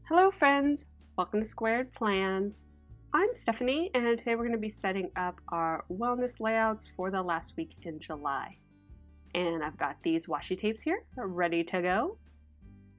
Hello friends, welcome to Squared Plans. I'm Stephanie and today we're going to be setting up our wellness layouts for the last week in July. And I've got these washi tapes here ready to go,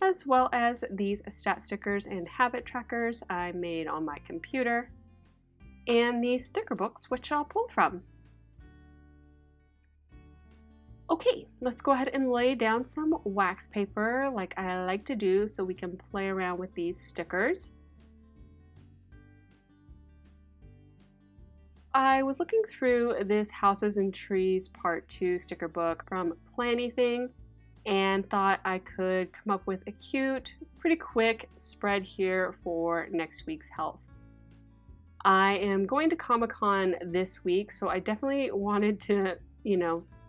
as well as these stat stickers and habit trackers I made on my computer, and these sticker books which I'll pull from. Okay, let's go ahead and lay down some wax paper like I like to do so we can play around with these stickers. I was looking through this Houses and Trees Part 2 sticker book from Planything and thought I could come up with a cute, pretty quick spread here for next week's health. I am going to Comic-Con this week, so I definitely wanted to,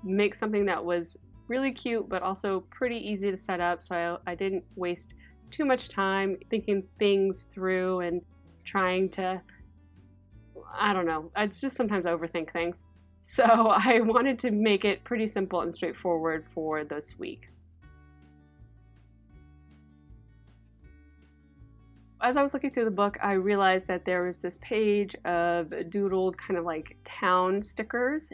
make something that was really cute but also pretty easy to set up, so I didn't waste too much time thinking things through and trying to, I don't know, I just sometimes overthink things. So I wanted to make it pretty simple and straightforward for this week. As I was looking through the book, I realized that there was this page of doodled kind of like town stickers.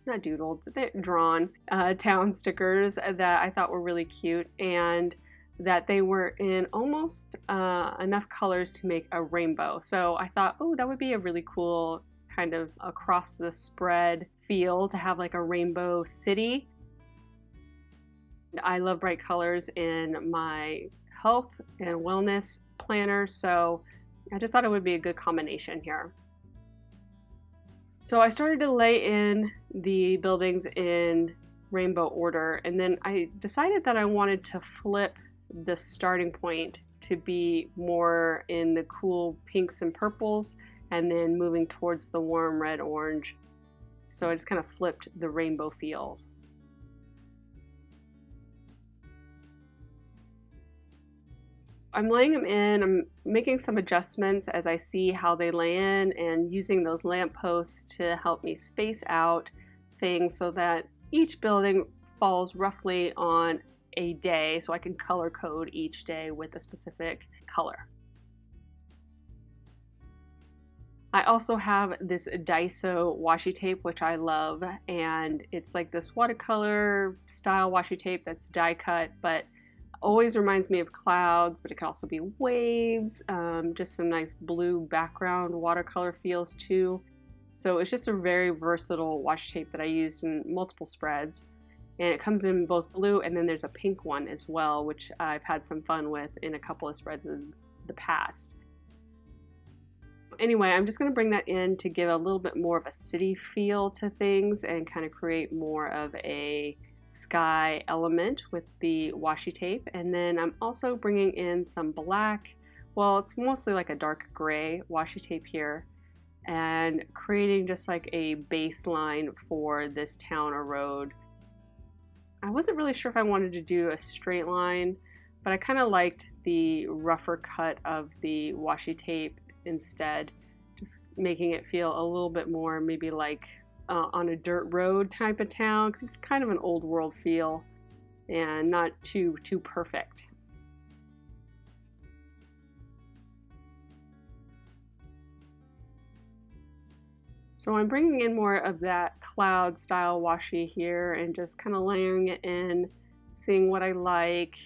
Not doodled, they're drawn town stickers that I thought were really cute, and that they were in almost enough colors to make a rainbow. So I thought, oh, that would be a really cool kind of across the spread feel to have like a rainbow city. I love bright colors in my health and wellness planner, so I just thought it would be a good combination here. So I started to lay in the buildings in rainbow order, and then I decided that I wanted to flip the starting point to be more in the cool pinks and purples, and then moving towards the warm red orange. So I just kind of flipped the rainbow feels. I'm laying them in, I'm making some adjustments as I see how they lay in, and using those lampposts to help me space out things so that each building falls roughly on a day, so I can color code each day with a specific color. I also have this Daiso washi tape, which I love, and it's like this watercolor style washi tape that's die cut, but always reminds me of clouds, but it can also be waves, just some nice blue background watercolor feels too. So it's just a very versatile washi tape that I used in multiple spreads. And it comes in both blue, and then there's a pink one as well, which I've had some fun with in a couple of spreads in the past. Anyway, I'm just going to bring that in to give a little bit more of a city feel to things and kind of create more of a sky element with the washi tape. And then I'm also bringing in some black, well, it's mostly like a dark gray washi tape here, and creating just like a baseline for this town or road. I wasn't really sure if I wanted to do a straight line, but I kind of liked the rougher cut of the washi tape instead, just making it feel a little bit more maybe like on a dirt road type of town, because it's kind of an old world feel and not too perfect. So I'm bringing in more of that cloud style washi here and just kind of layering it in, seeing what I like.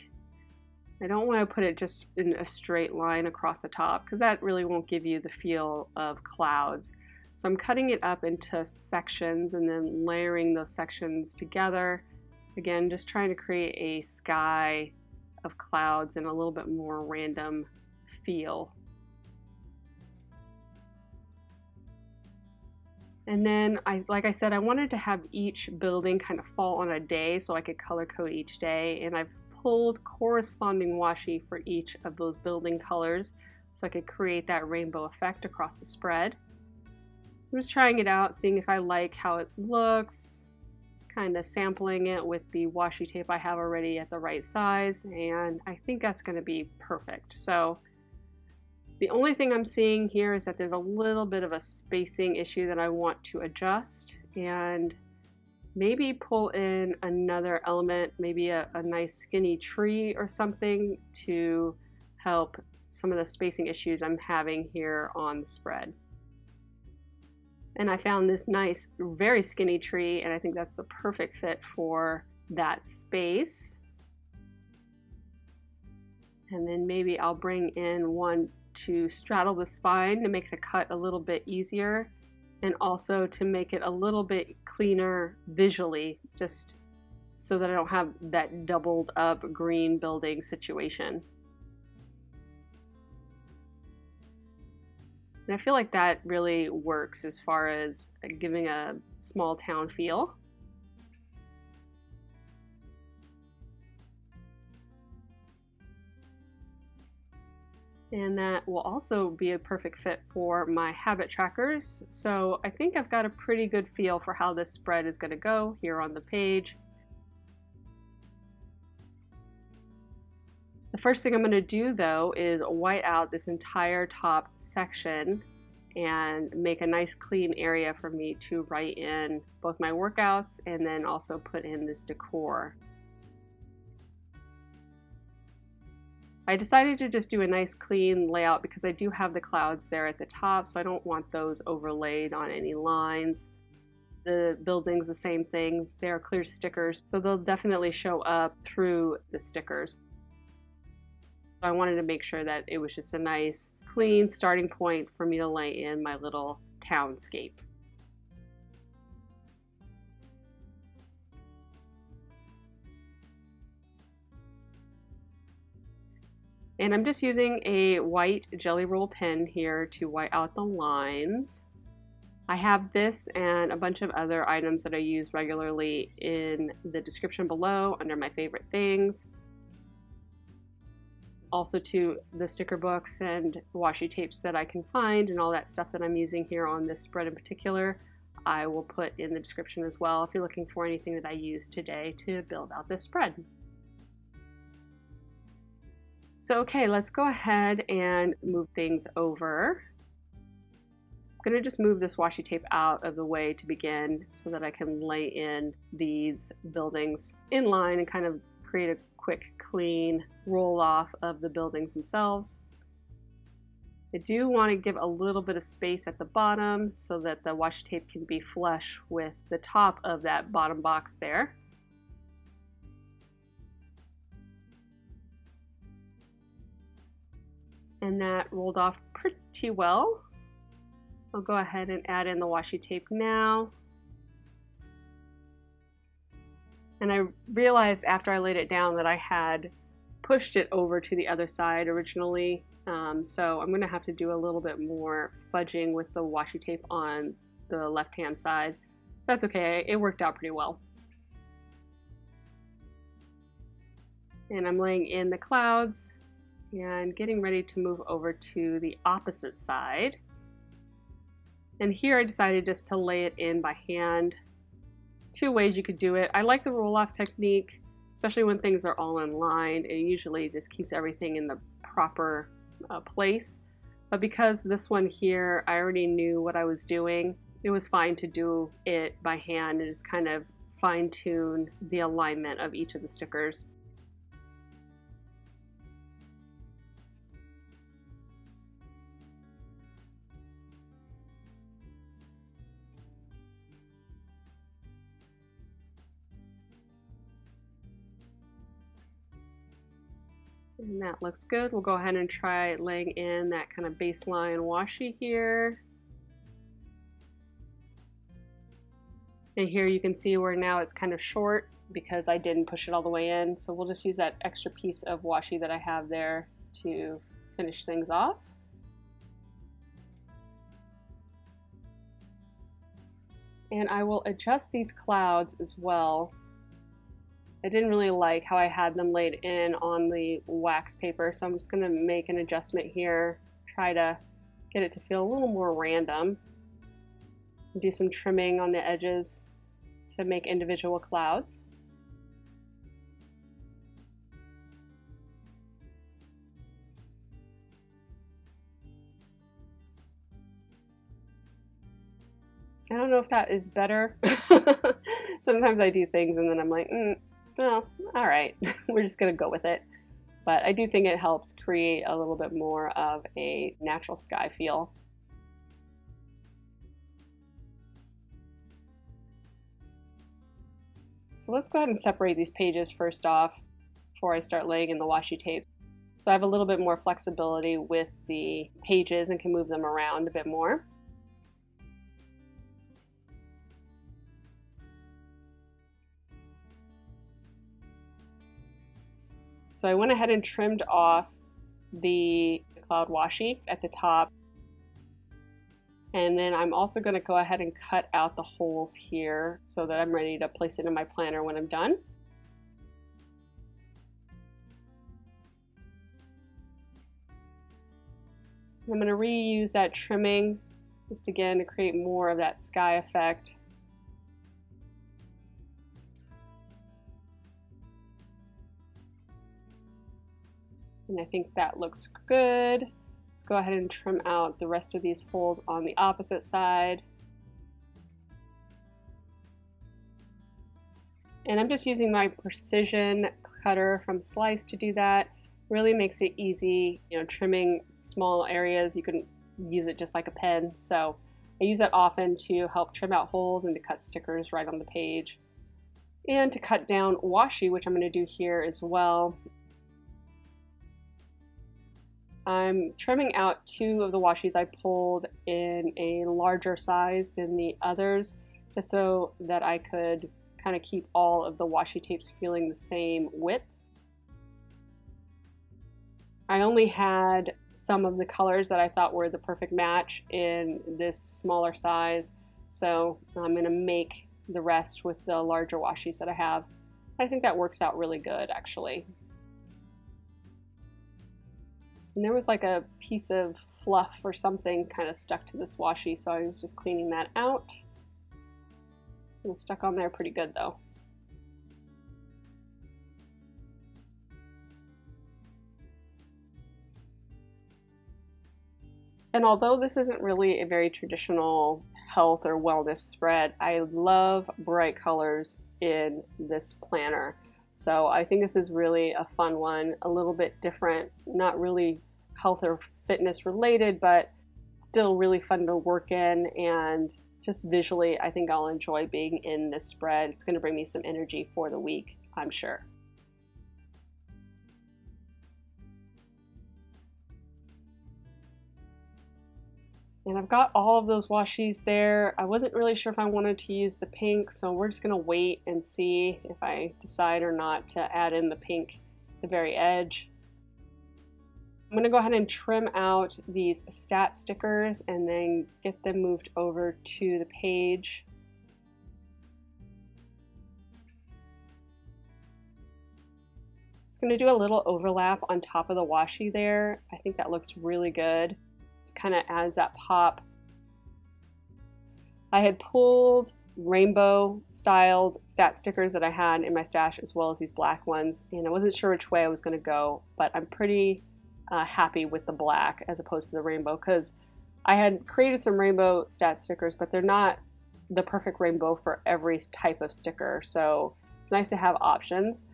I don't want to put it just in a straight line across the top, because that really won't give you the feel of clouds. So I'm cutting it up into sections and then layering those sections together. Again, just trying to create a sky of clouds and a little bit more random feel. And then, like I said, I wanted to have each building kind of fall on a day so I could color code each day. And I've pulled corresponding washi for each of those building colors so I could create that rainbow effect across the spread. So I'm just trying it out, seeing if I like how it looks, kind of sampling it with the washi tape I have already at the right size, and I think that's going to be perfect. So the only thing I'm seeing here is that there's a little bit of a spacing issue that I want to adjust, and maybe pull in another element, maybe a nice skinny tree or something to help some of the spacing issues I'm having here on the spread. And I found this nice, very skinny tree, and I think that's the perfect fit for that space. And then maybe I'll bring in one to straddle the spine to make the cut a little bit easier, and also to make it a little bit cleaner visually, just so that I don't have that doubled up green building situation. And I feel like that really works as far as giving a small town feel. And that will also be a perfect fit for my habit trackers. So I think I've got a pretty good feel for how this spread is going to go here on the page. The first thing I'm going to do though is white out this entire top section and make a nice clean area for me to write in both my workouts and then also put in this decor. I decided to just do a nice clean layout because I do have the clouds there at the top, so I don't want those overlaid on any lines. The building's the same thing. They're clear stickers, so they'll definitely show up through the stickers. I wanted to make sure that it was just a nice, clean starting point for me to lay in my little townscape. And I'm just using a white Jelly Roll pen here to white out the lines. I have this and a bunch of other items that I use regularly in the description below under my favorite things. Also to the sticker books and washi tapes that I can find and all that stuff that I'm using here on this spread in particular, I will put in the description as well if you're looking for anything that I used today to build out this spread. So okay, let's go ahead and move things over. I'm going to just move this washi tape out of the way to begin so that I can lay in these buildings in line and kind of create a quick, clean roll off of the buildings themselves. I do want to give a little bit of space at the bottom so that the washi tape can be flush with the top of that bottom box there. And that rolled off pretty well. I'll go ahead and add in the washi tape now. And I realized after I laid it down that I had pushed it over to the other side originally. So I'm going to have to do a little bit more fudging with the washi tape on the left-hand side. That's okay, it worked out pretty well. And I'm laying in the clouds and getting ready to move over to the opposite side. And here I decided just to lay it in by hand. Two ways you could do it. I like the roll-off technique, especially when things are all in line. It usually just keeps everything in the proper place. But because this one here, I already knew what I was doing, it was fine to do it by hand and just kind of fine-tune the alignment of each of the stickers. And that looks good. We'll go ahead and try laying in that kind of baseline washi here. And here you can see where now it's kind of short because I didn't push it all the way in. So we'll just use that extra piece of washi that I have there to finish things off. And I will adjust these clouds as well. I didn't really like how I had them laid in on the wax paper, so I'm just going to make an adjustment here, try to get it to feel a little more random. Do some trimming on the edges to make individual clouds. I don't know if that is better. Sometimes I do things and then I'm like, well, all right, we're just gonna go with it. but I do think it helps create a little bit more of a natural sky feel. So let's go ahead and separate these pages first off before I start laying in the washi tape. So I have a little bit more flexibility with the pages and can move them around a bit more. So I went ahead and trimmed off the cloud washi at the top. And then I'm also going to go ahead and cut out the holes here so that I'm ready to place it in my planner when I'm done. I'm going to reuse that trimming just again to create more of that sky effect. And I think that looks good. Let's go ahead and trim out the rest of these holes on the opposite side. And I'm just using my precision cutter from Slice to do that. Really makes it easy, trimming small areas. You can use it just like a pen. So I use that often to help trim out holes and to cut stickers right on the page. And to cut down washi, which I'm going to do here as well. I'm trimming out 2 of the washis I pulled in a larger size than the others, just so that I could kind of keep all of the washi tapes feeling the same width. I only had some of the colors that I thought were the perfect match in this smaller size, so I'm going to make the rest with the larger washis that I have. I think that works out really good, actually. And there was like a piece of fluff or something kind of stuck to this washi, so I was just cleaning that out. It was stuck on there pretty good though. And although this isn't really a very traditional health or wellness spread, I love bright colors in this planner. So I think this is really a fun one, a little bit different, not really health or fitness related, but still really fun to work in, and just visually I think I'll enjoy being in this spread. It's going to bring me some energy for the week, I'm sure. And I've got all of those washis there. I wasn't really sure if I wanted to use the pink, so we're just gonna wait and see if I decide or not to add in the pink at the very edge. I'm gonna go ahead and trim out these stat stickers and then get them moved over to the page. Just gonna do a little overlap on top of the washi there. I think that looks really good. Just kind of adds that pop. I had pulled rainbow styled stat stickers that I had in my stash, as well as these black ones, and I wasn't sure which way I was going to go, but I'm pretty happy with the black as opposed to the rainbow, because I had created some rainbow stat stickers, but they're not the perfect rainbow for every type of sticker, so it's nice to have options.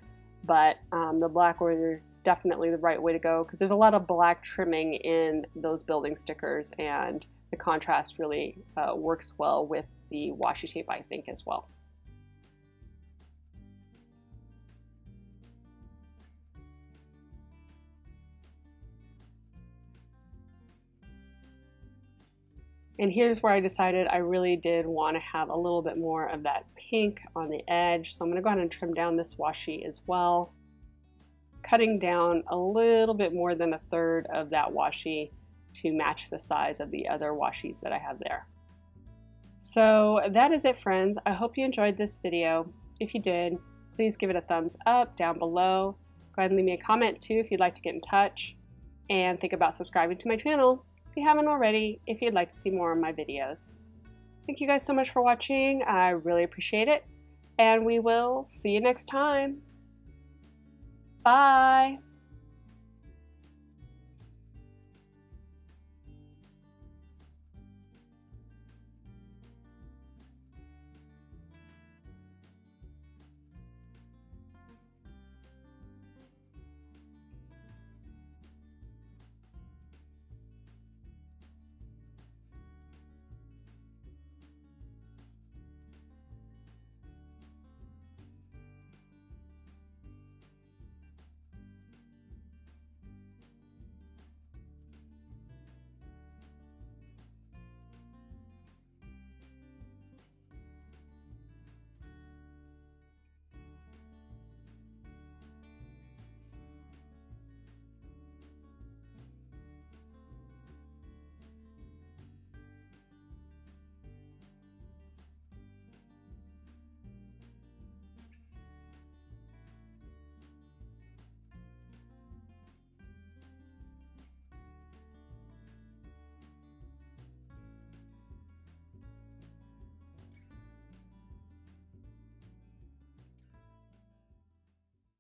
But the black were definitely the right way to go, because there's a lot of black trimming in those building stickers, and the contrast really works well with the washi tape, I think, as well. And here's where I decided I really did want to have a little bit more of that pink on the edge, so I'm going to go ahead and trim down this washi as well, cutting down a little bit more than 1/3 of that washi to match the size of the other washis that I have there. So that is it, friends. I hope you enjoyed this video. If you did, please give it a thumbs up down below. Go ahead and leave me a comment too if you'd like to get in touch, and think about subscribing to my channel if you haven't already, if you'd like to see more of my videos. Thank you guys so much for watching. I really appreciate it, and we will see you next time. Bye!